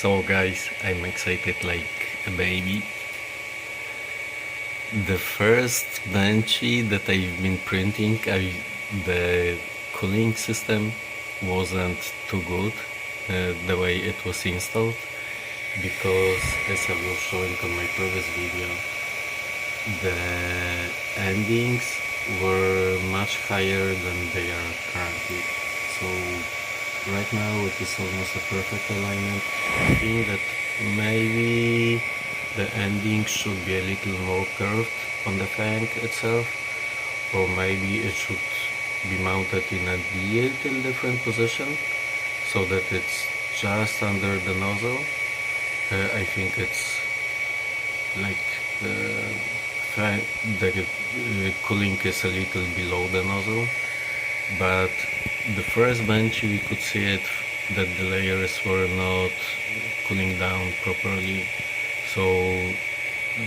So guys, I'm excited like a baby. The first Benchy that I've been printing, the cooling system wasn't too good the way it was installed, because as I was showing on my previous video, the endings were much higher than they are currently. So right now it is almost a perfect alignment. I think that maybe the ending should be a little more curved on the FANG itself, or maybe it should be mounted in a little different position so that it's just under the nozzle. I think it's like the cooling is a little below the nozzle, but the first bench we could see it that the layers were not cooling down properly, so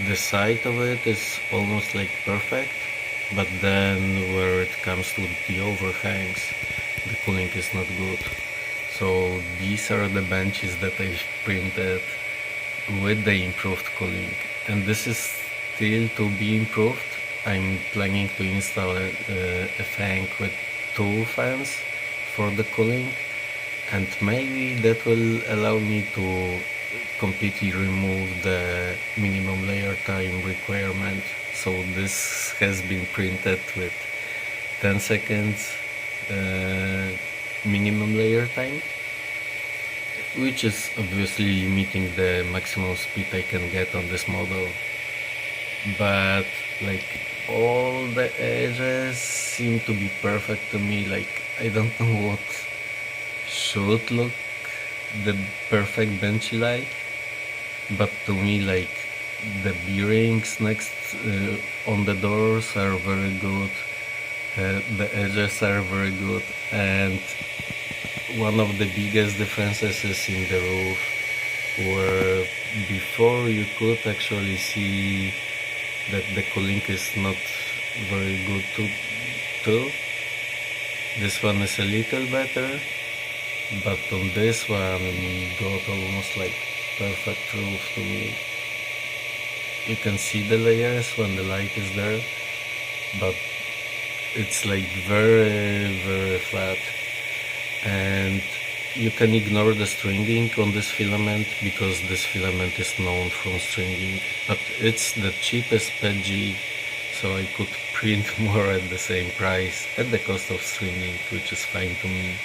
the side of it is almost like perfect, but then where it comes to the overhangs, the cooling is not good. So these are the benches that I printed with the improved cooling, and this is still to be improved. I'm planning to install a FANG with 2 fans for the cooling, and maybe that will allow me to completely remove the minimum layer time requirement. So this has been printed with 10 seconds minimum layer time, which is obviously limiting the maximum speed I can get on this model. But like all the edges seem to be perfect to me. Like I don't know what should look the perfect benchy like, but to me like the bearings next on the doors are very good, the edges are very good, and one of the biggest differences is in the roof, where before you could actually see that the cooling is not very good too. This one is a little better, but on this one we got almost like perfect roof to me. You can see the layers when the light is there, but it's like very flat, and you can ignore the stringing on this filament because this filament is known from stringing, but it's the cheapest PETG, so I could print more at the same price at the cost of stringing, which is fine to me.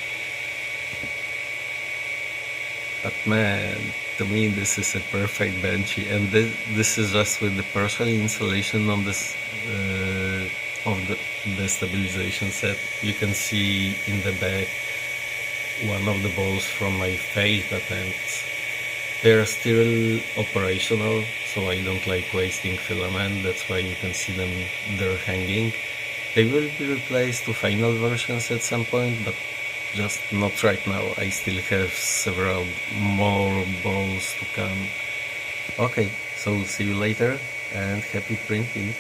But man, to me this is a perfect benchy, and this is just with the partial installation on this of the stabilization set. You can see in the back one of the balls from my failed attempts. They are still operational, so I don't like wasting filament. That's why you can see them there hanging. They will be replaced to final versions at some point, but just not right now. I still have several more balls to come. Okay, so see you later and happy printing.